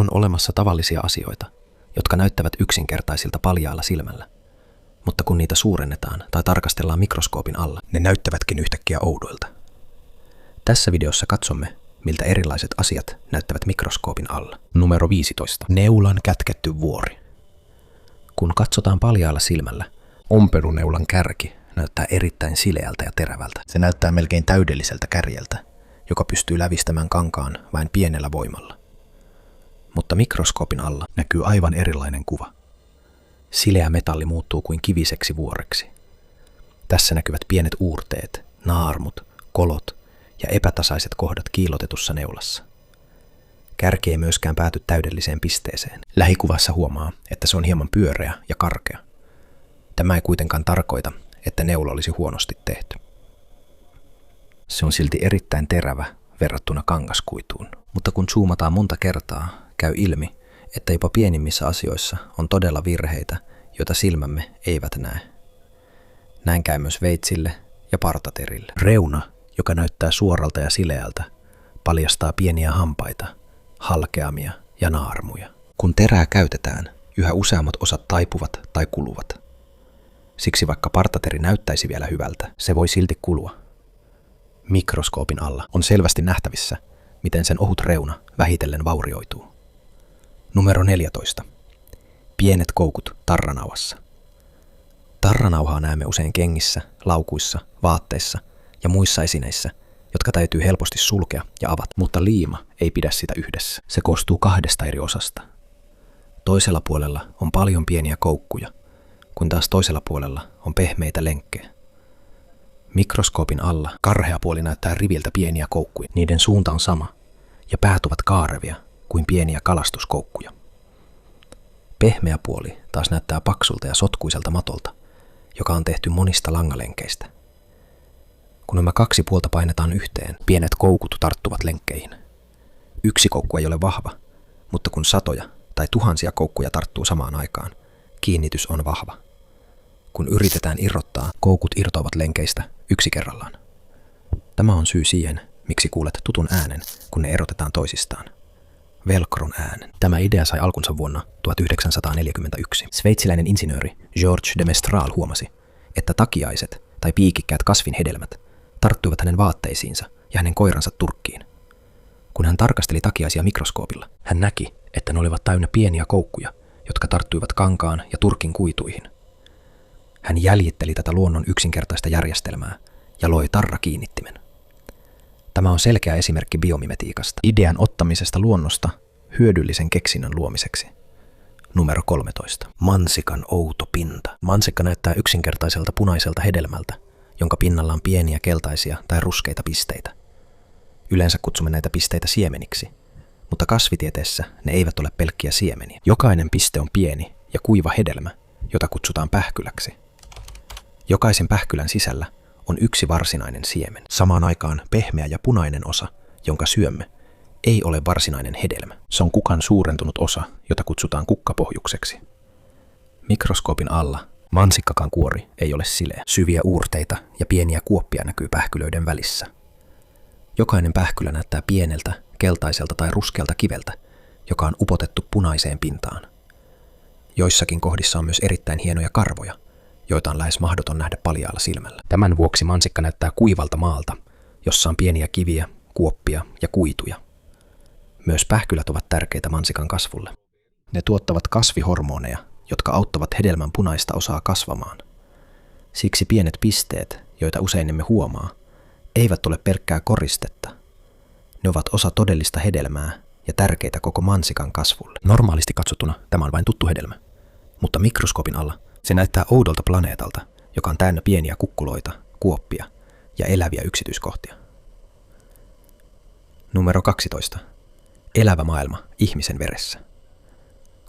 On olemassa tavallisia asioita, jotka näyttävät yksinkertaisilta paljaalla silmällä, mutta kun niitä suurennetaan tai tarkastellaan mikroskoopin alla, ne näyttävätkin yhtäkkiä oudoilta. Tässä videossa katsomme, miltä erilaiset asiat näyttävät mikroskoopin alla. Numero 15. Neulan kätketty vuori. Kun katsotaan paljaalla silmällä, omperuneulan kärki näyttää erittäin sileältä ja terävältä. Se näyttää melkein täydelliseltä kärjeltä, joka pystyy lävistämään kankaan vain pienellä voimalla. Mutta mikroskoopin alla näkyy aivan erilainen kuva. Sileä metalli muuttuu kuin kiviseksi vuoreksi. Tässä näkyvät pienet uurteet, naarmut, kolot ja epätasaiset kohdat kiillotetussa neulassa. Kärki ei myöskään pääty täydelliseen pisteeseen. Lähikuvassa huomaa, että se on hieman pyöreä ja karkea. Tämä ei kuitenkaan tarkoita, että neula olisi huonosti tehty. Se on silti erittäin terävä verrattuna kangaskuituun. Mutta kun zoomataan monta kertaa, käy ilmi, että jopa pienimmissä asioissa on todella virheitä, joita silmämme eivät näe. Näin käy myös veitsille ja partaterille. Reuna, joka näyttää suoralta ja sileältä, paljastaa pieniä hampaita, halkeamia ja naarmuja. Kun terää käytetään, yhä useammat osat taipuvat tai kuluvat. Siksi vaikka partateri näyttäisi vielä hyvältä, se voi silti kulua. Mikroskoopin alla on selvästi nähtävissä, miten sen ohut reuna vähitellen vaurioituu. Numero 14. Pienet koukut tarranauhassa. Tarranauhaa näemme usein kengissä, laukuissa, vaatteissa ja muissa esineissä, jotka täytyy helposti sulkea ja avata, mutta liima ei pidä sitä yhdessä. Se koostuu 2 eri osasta. Toisella puolella on paljon pieniä koukkuja, kun taas toisella puolella on pehmeitä lenkkejä. Mikroskoopin alla karhea puoli näyttää riviltä pieniä koukkuja. Niiden suunta on sama, ja päät ovat kaarevia kuin pieniä kalastuskoukkuja. Pehmeä puoli taas näyttää paksulta ja sotkuiselta matolta, joka on tehty monista langalenkeistä. Kun nämä 2 puolta painetaan yhteen, pienet koukut tarttuvat lenkkeihin. Yksi koukku ei ole vahva, mutta kun satoja tai tuhansia koukkuja tarttuu samaan aikaan, kiinnitys on vahva. Kun yritetään irrottaa, koukut irtoavat lenkeistä yksi kerrallaan. Tämä on syy siihen, miksi kuulet tutun äänen, kun ne erotetaan toisistaan. Velcron äänen. Tämä idea sai alkunsa vuonna 1941. Sveitsiläinen insinööri Georges de Mestral huomasi, että takiaiset tai piikikkäät kasvinhedelmät tarttuivat hänen vaatteisiinsa ja hänen koiransa turkkiin. Kun hän tarkasteli takiaisia mikroskoopilla, hän näki, että ne olivat täynnä pieniä koukkuja, jotka tarttuivat kankaan ja turkin kuituihin. Hän jäljitteli tätä luonnon yksinkertaista järjestelmää ja loi tarrakiinnittimen. Tämä on selkeä esimerkki biomimetiikasta, idean ottamisesta luonnosta hyödyllisen keksinnön luomiseksi. Numero 13. Mansikan outo pinta. Mansikka näyttää yksinkertaiselta punaiselta hedelmältä, jonka pinnalla on pieniä keltaisia tai ruskeita pisteitä. Yleensä kutsumme näitä pisteitä siemeniksi, mutta kasvitieteessä ne eivät ole pelkkiä siemeniä. Jokainen piste on pieni ja kuiva hedelmä, jota kutsutaan pähkyläksi. Jokaisen pähkylän sisällä on yksi varsinainen siemen. Samaan aikaan pehmeä ja punainen osa, jonka syömme, ei ole varsinainen hedelmä. Se on kukan suurentunut osa, jota kutsutaan kukkapohjukseksi. Mikroskoopin alla mansikkakan kuori ei ole sileä. Syviä uurteita ja pieniä kuoppia näkyy pähkylöiden välissä. Jokainen pähkylä näyttää pieneltä, keltaiselta tai ruskealta kiveltä, joka on upotettu punaiseen pintaan. Joissakin kohdissa on myös erittäin hienoja karvoja, joita on lähes mahdoton nähdä paljaalla silmällä. Tämän vuoksi mansikka näyttää kuivalta maalta, jossa on pieniä kiviä, kuoppia ja kuituja. Myös pähkylät ovat tärkeitä mansikan kasvulle. Ne tuottavat kasvihormoneja, jotka auttavat hedelmän punaista osaa kasvamaan. Siksi pienet pisteet, joita usein emme huomaa, eivät ole pelkkää koristetta. Ne ovat osa todellista hedelmää ja tärkeitä koko mansikan kasvulle. Normaalisti katsottuna tämä on vain tuttu hedelmä, mutta mikroskoopin alla se näyttää oudolta planeetalta, joka on täynnä pieniä kukkuloita, kuoppia ja eläviä yksityiskohtia. Numero 12. Elävä maailma ihmisen veressä.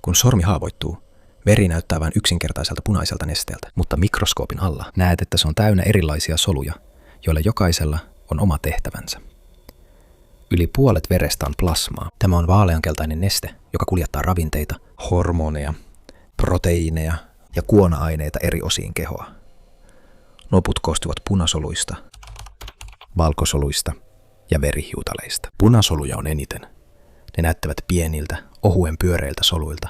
Kun sormi haavoittuu, veri näyttää vain yksinkertaiselta punaiselta nesteeltä, mutta mikroskoopin alla näet, että se on täynnä erilaisia soluja, joilla jokaisella on oma tehtävänsä. Yli puolet verestä on plasmaa. Tämä on vaaleankeltainen neste, joka kuljettaa ravinteita, hormoneja, proteiineja ja kuona-aineita eri osiin kehoa. Loput koostuvat punasoluista, valkosoluista ja verihiutaleista. Punasoluja on eniten. Ne näyttävät pieniltä, ohuen pyöreiltä soluilta,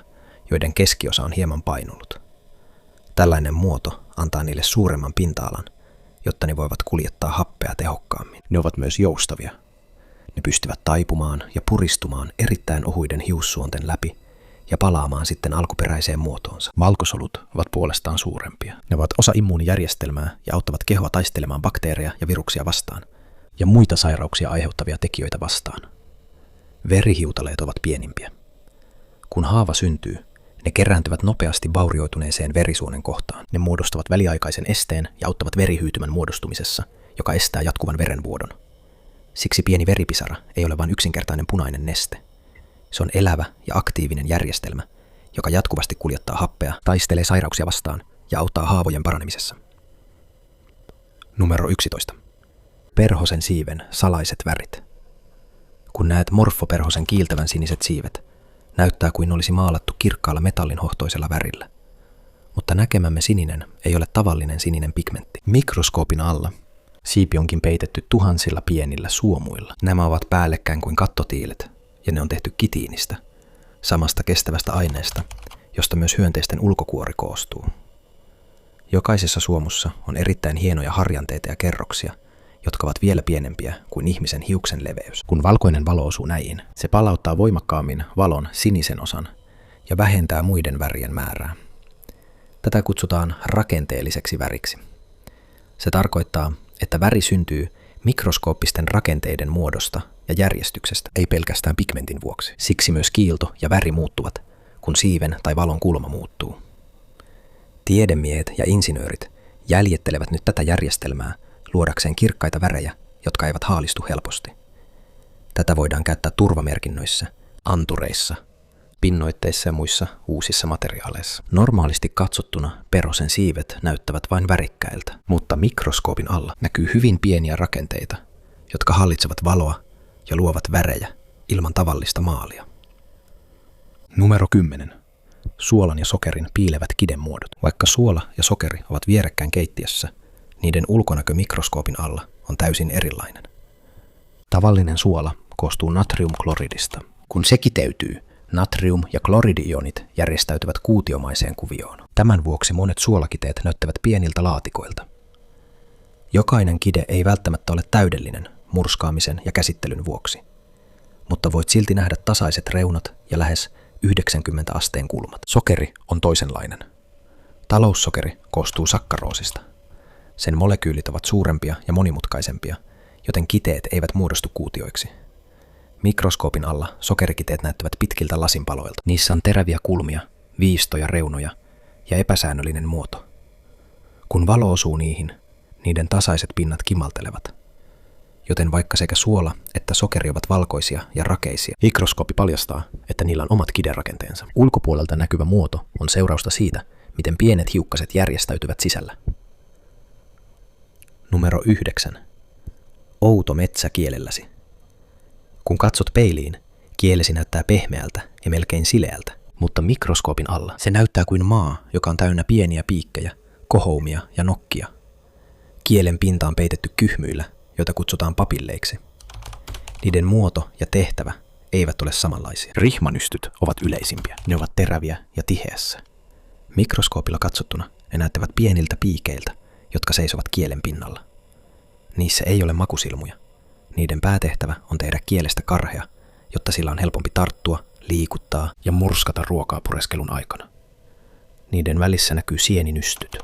joiden keskiosa on hieman painunut. Tällainen muoto antaa niille suuremman pinta-alan, jotta ne voivat kuljettaa happea tehokkaammin. Ne ovat myös joustavia. Ne pystyvät taipumaan ja puristumaan erittäin ohuiden hiussuonten läpi ja palaamaan sitten alkuperäiseen muotoonsa. Valkosolut ovat puolestaan suurempia. Ne ovat osa immuunijärjestelmää ja auttavat kehoa taistelemaan bakteereja ja viruksia vastaan ja muita sairauksia aiheuttavia tekijöitä vastaan. Verihiutaleet ovat pienimpiä. Kun haava syntyy, ne kerääntyvät nopeasti vaurioituneeseen verisuonen kohtaan. Ne muodostavat väliaikaisen esteen ja auttavat verihyytymän muodostumisessa, joka estää jatkuvan verenvuodon. Siksi pieni veripisara ei ole vain yksinkertainen punainen neste. Se on elävä ja aktiivinen järjestelmä, joka jatkuvasti kuljettaa happea, taistelee sairauksia vastaan ja auttaa haavojen paranemisessa. Numero 11. Perhosen siiven salaiset värit. Kun näet morfoperhosen kiiltävän siniset siivet, näyttää kuin olisi maalattu kirkkaalla metallinhohtoisella värillä. Mutta näkemämme sininen ei ole tavallinen sininen pigmentti. Mikroskoopin alla siipi onkin peitetty tuhansilla pienillä suomuilla. Nämä ovat päällekkäin kuin kattotiilet, ja ne on tehty kitiinistä, samasta kestävästä aineesta, josta myös hyönteisten ulkokuori koostuu. Jokaisessa suomussa on erittäin hienoja harjanteita ja kerroksia, jotka ovat vielä pienempiä kuin ihmisen hiuksen leveys. Kun valkoinen valo osuu näihin, se palauttaa voimakkaammin valon sinisen osan ja vähentää muiden värien määrää. Tätä kutsutaan rakenteelliseksi väriksi. Se tarkoittaa, että väri syntyy mikroskooppisten rakenteiden muodosta ja järjestyksestä, ei pelkästään pigmentin vuoksi. Siksi myös kiilto ja väri muuttuvat, kun siiven tai valon kulma muuttuu. Tiedemiehet ja insinöörit jäljittelevät nyt tätä järjestelmää luodakseen kirkkaita värejä, jotka eivät haalistu helposti. Tätä voidaan käyttää turvamerkinnöissä, antureissa, pinnoitteissa ja muissa uusissa materiaaleissa. Normaalisti katsottuna perhosen siivet näyttävät vain värikkäiltä, mutta mikroskoopin alla näkyy hyvin pieniä rakenteita, jotka hallitsevat valoa ja luovat värejä ilman tavallista maalia. Numero 10. Suolan ja sokerin piilevät kidemuodot. Vaikka suola ja sokeri ovat vierekkäin keittiössä, niiden ulkonäkö mikroskoopin alla on täysin erilainen. Tavallinen suola koostuu natriumkloridista. Kun se kiteytyy, natrium- ja kloridi-ionit järjestäytyvät kuutiomaiseen kuvioon. Tämän vuoksi monet suolakiteet näyttävät pieniltä laatikoilta. Jokainen kide ei välttämättä ole täydellinen murskaamisen ja käsittelyn vuoksi, mutta voit silti nähdä tasaiset reunat ja lähes 90 asteen kulmat. Sokeri on toisenlainen. Taloussokeri koostuu sakkaroosista. Sen molekyylit ovat suurempia ja monimutkaisempia, joten kiteet eivät muodostu kuutioiksi. Mikroskoopin alla sokerikiteet näyttävät pitkiltä lasinpaloilta. Niissä on teräviä kulmia, viistoja, reunoja ja epäsäännöllinen muoto. Kun valo osuu niihin, niiden tasaiset pinnat kimaltelevat. Joten vaikka sekä suola että sokeri ovat valkoisia ja rakeisia, mikroskoopi paljastaa, että niillä on omat kiderakenteensa. Ulkopuolelta näkyvä muoto on seurausta siitä, miten pienet hiukkaset järjestäytyvät sisällä. Numero 9. Outo metsä kielelläsi. Kun katsot peiliin, kielesi näyttää pehmeältä ja melkein sileältä, mutta mikroskoopin alla se näyttää kuin maa, joka on täynnä pieniä piikkejä, kohoumia ja nokkia. Kielen pinta on peitetty kyhmyillä, joita kutsutaan papilleiksi. Niiden muoto ja tehtävä eivät ole samanlaisia. Rihmanystyt ovat yleisimpiä. Ne ovat teräviä ja tiheässä. Mikroskoopilla katsottuna ne näyttävät pieniltä piikeiltä, jotka seisovat kielen pinnalla. Niissä ei ole makusilmuja. Niiden päätehtävä on tehdä kielestä karhea, jotta sillä on helpompi tarttua, liikuttaa ja murskata ruokaa pureskelun aikana. Niiden välissä näkyy sieninystyt.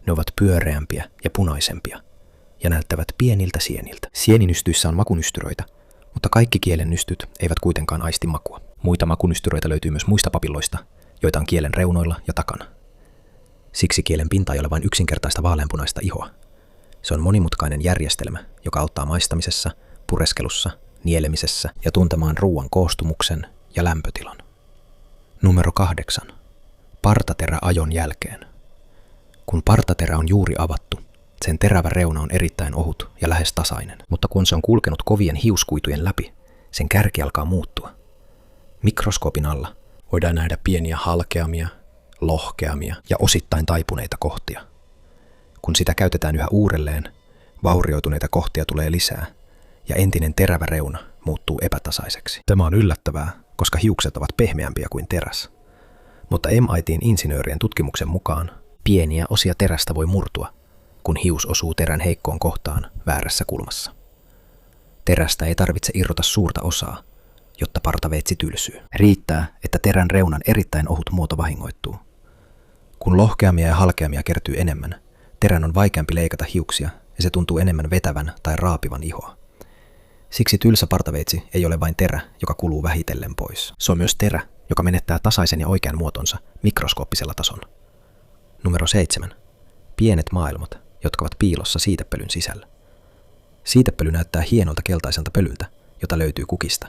Ne ovat pyöreämpiä ja punaisempia ja näyttävät pieniltä sieniltä. Sieninystyissä on makunystyröitä, mutta kaikki kielen nystyt eivät kuitenkaan aisti makua. Muita makunystyröitä löytyy myös muista papilloista, joita on kielen reunoilla ja takana. Siksi kielen pinta ei ole vain yksinkertaista vaaleanpunaista ihoa. Se on monimutkainen järjestelmä, joka auttaa maistamisessa, pureskelussa, nielemisessä ja tuntemaan ruoan koostumuksen ja lämpötilan. Numero 8. Partaterä ajon jälkeen. Kun partaterä on juuri avattu, sen terävä reuna on erittäin ohut ja lähes tasainen, mutta kun se on kulkenut kovien hiuskuitujen läpi, sen kärki alkaa muuttua. Mikroskoopin alla voidaan nähdä pieniä halkeamia, lohkeamia ja osittain taipuneita kohtia. Kun sitä käytetään yhä uudelleen, vaurioituneita kohtia tulee lisää ja entinen terävä reuna muuttuu epätasaiseksi. Tämä on yllättävää, koska hiukset ovat pehmeämpiä kuin teräs. Mutta MIT:n insinöörien tutkimuksen mukaan pieniä osia terästä voi murtua, kun hius osuu terän heikkoon kohtaan väärässä kulmassa. Terästä ei tarvitse irrota suurta osaa, jotta partaveitsi tylsyy. Riittää, että terän reunan erittäin ohut muoto vahingoittuu. Kun lohkeamia ja halkeamia kertyy enemmän, terän on vaikeampi leikata hiuksia ja se tuntuu enemmän vetävän tai raapivan ihoa. Siksi tylsä partaveitsi ei ole vain terä, joka kuluu vähitellen pois. Se on myös terä, joka menettää tasaisen ja oikean muotonsa mikroskooppisella tasolla. Numero 7. Pienet maailmat, jotka ovat piilossa siitepölyn sisällä. Siitepöly näyttää hienolta keltaiselta pölyltä, jota löytyy kukista.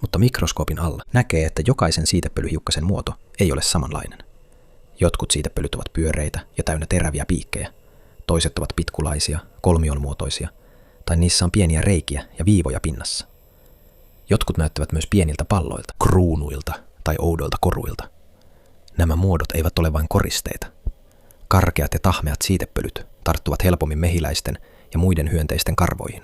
Mutta mikroskoopin alla näkee, että jokaisen siitepölyhiukkasen muoto ei ole samanlainen. Jotkut siitepölyt ovat pyöreitä ja täynnä teräviä piikkejä, toiset ovat pitkulaisia, kolmionmuotoisia, tai niissä on pieniä reikiä ja viivoja pinnassa. Jotkut näyttävät myös pieniltä palloilta, kruunuilta tai oudoilta koruilta. Nämä muodot eivät ole vain koristeita. Karkeat ja tahmeat siitepölyt tarttuvat helpommin mehiläisten ja muiden hyönteisten karvoihin.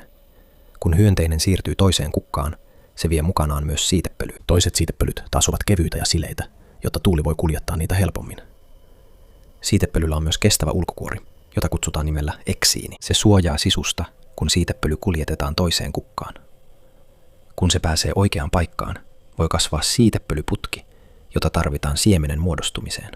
Kun hyönteinen siirtyy toiseen kukkaan, se vie mukanaan myös siitepölyä. Toiset siitepölyt taas ovat kevyitä ja sileitä, jotta tuuli voi kuljettaa niitä helpommin. Siitepölyllä on myös kestävä ulkokuori, jota kutsutaan nimellä eksiini. Se suojaa sisusta, kun siitepöly kuljetetaan toiseen kukkaan. Kun se pääsee oikeaan paikkaan, voi kasvaa siitepölyputki, jota tarvitaan siemenen muodostumiseen.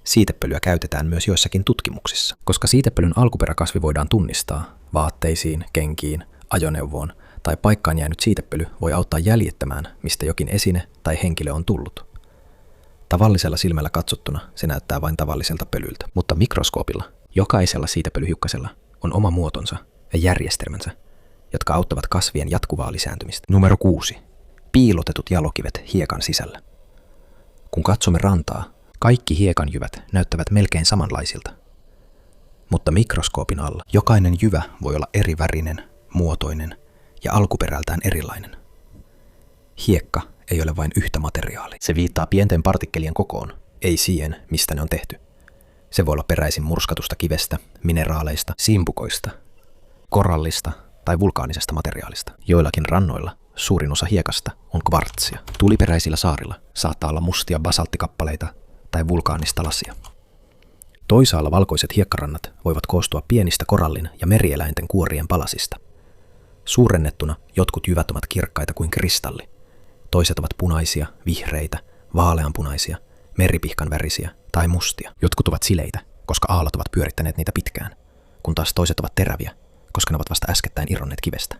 Siitepölyä käytetään myös joissakin tutkimuksissa. Koska siitepölyn alkuperäkasvi voidaan tunnistaa, vaatteisiin, kenkiin, ajoneuvoon tai paikkaan jäänyt siitepöly voi auttaa jäljittämään, mistä jokin esine tai henkilö on tullut. Tavallisella silmällä katsottuna se näyttää vain tavalliselta pölyltä, mutta mikroskoopilla jokaisella siitepölyhiukkasella on oma muotonsa ja järjestelmänsä, jotka auttavat kasvien jatkuvaa lisääntymistä. Numero 6. Piilotetut jalokivet hiekan sisällä. Kun katsomme rantaa, kaikki hiekanjyvät näyttävät melkein samanlaisilta. Mutta mikroskoopin alla jokainen jyvä voi olla eri värinen, muotoinen ja alkuperältään erilainen. Hiekka ei ole vain yhtä materiaalia. Se viittaa pienten partikkelien kokoon, ei siihen, mistä ne on tehty. Se voi olla peräisin murskatusta kivestä, mineraaleista, simpukoista, korallista tai vulkaanisesta materiaalista. Joillakin rannoilla suurin osa hiekasta on kvartsia. Tuliperäisillä saarilla saattaa olla mustia basalttikappaleita tai vulkaanista lasia. Toisaalla valkoiset hiekkarannat voivat koostua pienistä korallin ja merieläinten kuorien palasista. Suurennettuna jotkut jyvät ovat kirkkaita kuin kristalli. Toiset ovat punaisia, vihreitä, vaaleanpunaisia, meripihkan värisiä tai mustia. Jotkut ovat sileitä, koska aallot ovat pyörittäneet niitä pitkään, kun taas toiset ovat teräviä, koska ne ovat vasta äskettäin irronneet kivestä.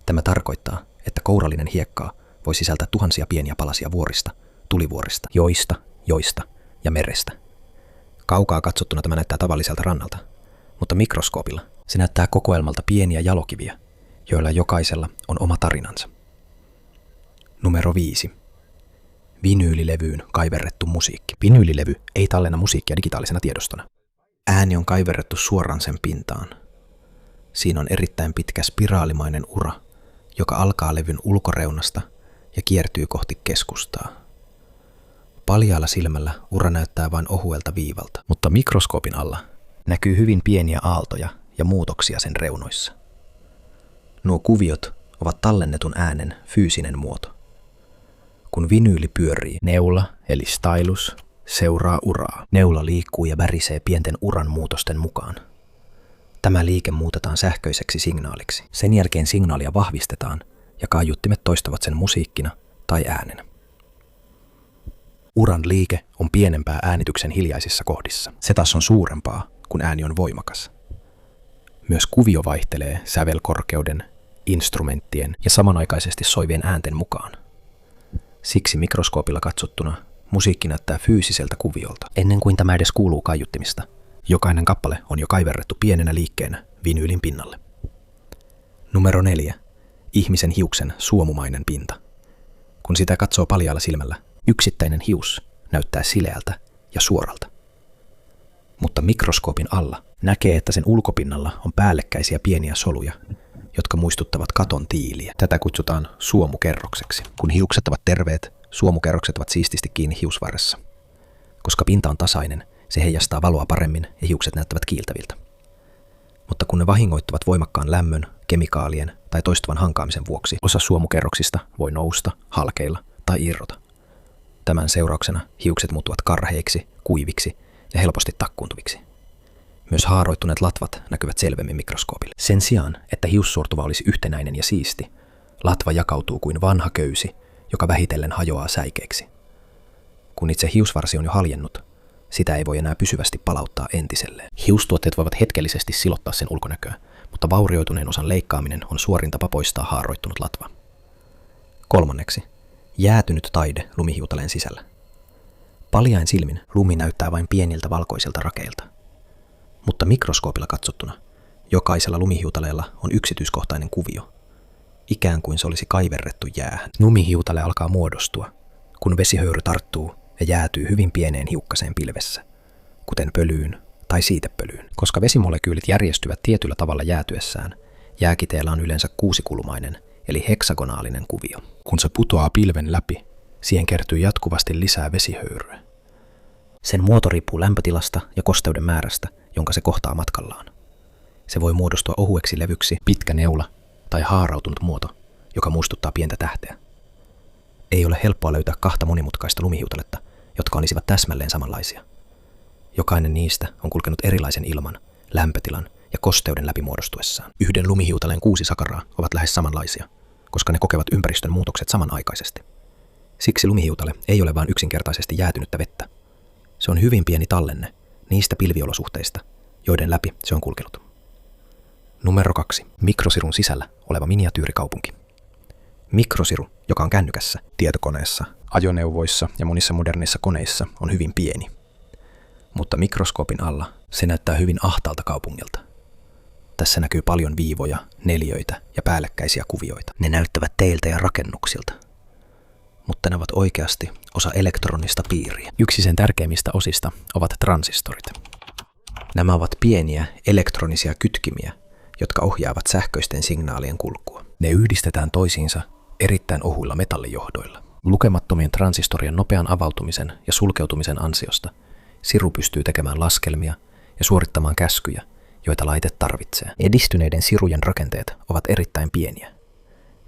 Tämä tarkoittaa, että kourallinen hiekkaa voi sisältää tuhansia pieniä palasia vuorista, tulivuorista, joista ja merestä. Kaukaa katsottuna tämä näyttää tavalliselta rannalta, mutta mikroskoopilla se näyttää kokoelmalta pieniä jalokiviä, joilla jokaisella on oma tarinansa. Numero 5. Vinyylilevyyn kaiverrettu musiikki. Vinyylilevy ei tallenna musiikkia digitaalisena tiedostona. Ääni on kaiverrettu suoraan sen pintaan. Siinä on erittäin pitkä spiraalimainen ura, joka alkaa levyn ulkoreunasta ja kiertyy kohti keskustaa. Paljaalla silmällä ura näyttää vain ohuelta viivalta, mutta mikroskoopin alla näkyy hyvin pieniä aaltoja ja muutoksia sen reunoissa. Nuo kuviot ovat tallennetun äänen fyysinen muoto. Kun vinyyli pyörii, neula eli stylus seuraa uraa. Neula liikkuu ja värisee pienten uran muutosten mukaan. Tämä liike muutetaan sähköiseksi signaaliksi. Sen jälkeen signaalia vahvistetaan ja kaiuttimet toistavat sen musiikkina tai äänenä. Uran liike on pienempää äänityksen hiljaisissa kohdissa. Se taas on suurempaa, kun ääni on voimakas. Myös kuvio vaihtelee sävelkorkeuden, instrumenttien ja samanaikaisesti soivien äänten mukaan. Siksi mikroskoopilla katsottuna musiikki näyttää fyysiseltä kuviolta, ennen kuin tämä edes kuuluu kaiuttimista. Jokainen kappale on jo kaiverrettu pienenä liikkeenä vinyylin pinnalle. Numero 4. Ihmisen hiuksen suomumainen pinta. Kun sitä katsoo paljaalla silmällä, yksittäinen hius näyttää sileältä ja suoralta. Mutta mikroskoopin alla näkee, että sen ulkopinnalla on päällekkäisiä pieniä soluja, jotka muistuttavat katon tiiliä. Tätä kutsutaan suomukerrokseksi. Kun hiukset ovat terveet, suomukerrokset ovat siististi kiinni hiusvarressa. Koska pinta on tasainen, se heijastaa valoa paremmin ja hiukset näyttävät kiiltäviltä. Mutta kun ne vahingoittuvat voimakkaan lämmön, kemikaalien tai toistuvan hankaamisen vuoksi osa suomukerroksista voi nousta, halkeilla tai irrota. Tämän seurauksena hiukset muuttuvat karheiksi, kuiviksi ja helposti takkuuntuviksi. Myös haaroittuneet latvat näkyvät selvemmin mikroskoopille. Sen sijaan, että hiussortuva olisi yhtenäinen ja siisti, latva jakautuu kuin vanha köysi, joka vähitellen hajoaa säikeiksi. Kun itse hiusvarsi on jo haljennut, sitä ei voi enää pysyvästi palauttaa entiselleen. Hiustuotteet voivat hetkellisesti silottaa sen ulkonäköä, mutta vaurioituneen osan leikkaaminen on suorin tapa poistaa haaroittunut latva. 3. Jäätynyt taide lumihiutaleen sisällä. Paljain silmin lumi näyttää vain pieniltä valkoisilta rakeilta. Mutta mikroskoopilla katsottuna jokaisella lumihiutaleella on yksityiskohtainen kuvio, ikään kuin se olisi kaiverrettu jäähän. Lumihiutale alkaa muodostua, kun vesihöyry tarttuu ja jäätyy hyvin pieneen hiukkaseen pilvessä, kuten pölyyn tai siitepölyyn. Koska vesimolekyylit järjestyvät tietyllä tavalla jäätyessään, jääkiteellä on yleensä kuusikulmainen eli heksagonaalinen kuvio. Kun se putoaa pilven läpi, siihen kertyy jatkuvasti lisää vesihöyryä. Sen muoto riippuu lämpötilasta ja kosteuden määrästä, jonka se kohtaa matkallaan. Se voi muodostua ohueksi levyksi, pitkä neula tai haarautunut muoto, joka muistuttaa pientä tähteä. Ei ole helppoa löytää kahta monimutkaista lumihiutaletta, jotka olisivat täsmälleen samanlaisia. Jokainen niistä on kulkenut erilaisen ilman, lämpötilan ja kosteuden läpi muodostuessaan. Yhden lumihiutaleen 6 sakaraa ovat lähes samanlaisia, koska ne kokevat ympäristön muutokset samanaikaisesti. Siksi lumihiutale ei ole vain yksinkertaisesti jäätynyttä vettä. Se on hyvin pieni tallenne niistä pilviolosuhteista, joiden läpi se on kulkenut. Numero 2. Mikrosirun sisällä oleva miniatyyrikaupunki. Mikrosiru, joka on kännykässä, tietokoneessa, ajoneuvoissa ja monissa modernissa koneissa, on hyvin pieni. Mutta mikroskoopin alla se näyttää hyvin ahtaalta kaupungilta. Tässä näkyy paljon viivoja, neliöitä ja päällekkäisiä kuvioita. Ne näyttävät teiltä ja rakennuksilta. Mutta ne ovat oikeasti osa elektronista piiriä. Yksi sen tärkeimmistä osista ovat transistorit. Nämä ovat pieniä elektronisia kytkimiä, jotka ohjaavat sähköisten signaalien kulkua. Ne yhdistetään toisiinsa erittäin ohuilla metallijohdoilla. Lukemattomien transistorien nopean avautumisen ja sulkeutumisen ansiosta siru pystyy tekemään laskelmia ja suorittamaan käskyjä, joita laite tarvitsee. Edistyneiden sirujen rakenteet ovat erittäin pieniä.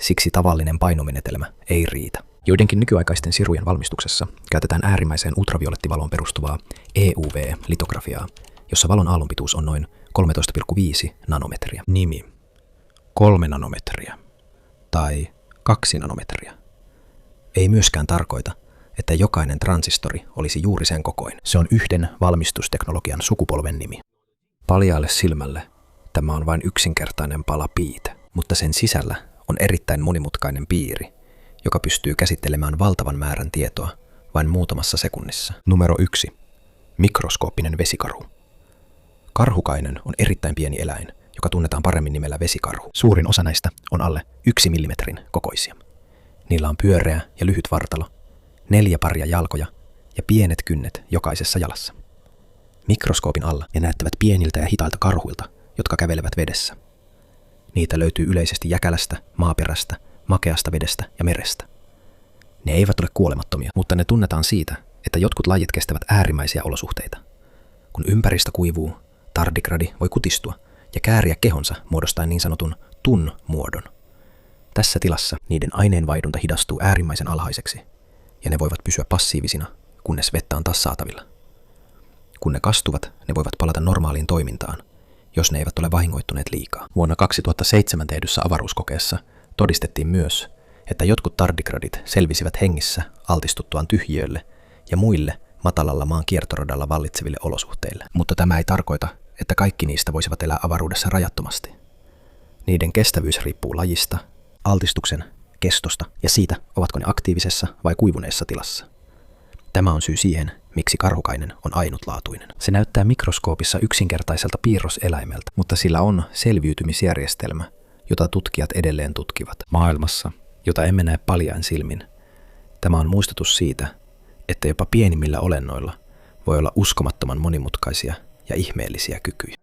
Siksi tavallinen painomenetelmä ei riitä. Joidenkin nykyaikaisten sirujen valmistuksessa käytetään äärimmäiseen ultraviolettivaloon perustuvaa EUV-litografiaa, jossa valon aallonpituus on noin 13,5 nanometriä. Nimi: 3 nanometriä tai 2 nanometriä. Ei myöskään tarkoita, että jokainen transistori olisi juuri sen kokoinen. Se on yhden valmistusteknologian sukupolven nimi. Paljaalle silmälle tämä on vain yksinkertainen pala piitä, mutta sen sisällä on erittäin monimutkainen piiri, joka pystyy käsittelemään valtavan määrän tietoa vain muutamassa sekunnissa. Numero 1. Mikroskooppinen vesikaru. Karhukainen on erittäin pieni eläin, joka tunnetaan paremmin nimellä vesikarhu. Suurin osa näistä on alle 1 millimetrin kokoisia. Niillä on pyöreä ja lyhyt vartalo, 4 paria jalkoja ja pienet kynnet jokaisessa jalassa. Mikroskoopin alla ne näyttävät pieniltä ja hitailta karhuilta, jotka kävelevät vedessä. Niitä löytyy yleisesti jäkälästä, maaperästä, makeasta vedestä ja merestä. Ne eivät ole kuolemattomia, mutta ne tunnetaan siitä, että jotkut lajit kestävät äärimmäisiä olosuhteita. Kun ympäristö kuivuu, tardigradi voi kutistua ja kääriä kehonsa muodostaen niin sanotun TUN-muodon. Tässä tilassa niiden aineenvaihdunta hidastuu äärimmäisen alhaiseksi, ja ne voivat pysyä passiivisina, kunnes vettä on taas saatavilla. Kun ne kastuvat, ne voivat palata normaaliin toimintaan, jos ne eivät ole vahingoittuneet liikaa. Vuonna 2007 tehdyssä avaruuskokeessa todistettiin myös, että jotkut tardigradit selvisivät hengissä altistuttuaan tyhjiölle ja muille matalalla maan kiertoradalla vallitseville olosuhteille. Mutta tämä ei tarkoita, että kaikki niistä voisivat elää avaruudessa rajattomasti. Niiden kestävyys riippuu lajista, altistuksen kestosta ja siitä, ovatko ne aktiivisessa vai kuivuneessa tilassa. Tämä on syy siihen, miksi karhukainen on ainutlaatuinen. Se näyttää mikroskoopissa yksinkertaiselta piirroseläimeltä, mutta sillä on selviytymisjärjestelmä, jota tutkijat edelleen tutkivat. Maailmassa, jota emme näe paljain silmin, tämä on muistutus siitä, että jopa pienimmillä olennoilla voi olla uskomattoman monimutkaisia ja ihmeellisiä kykyjä.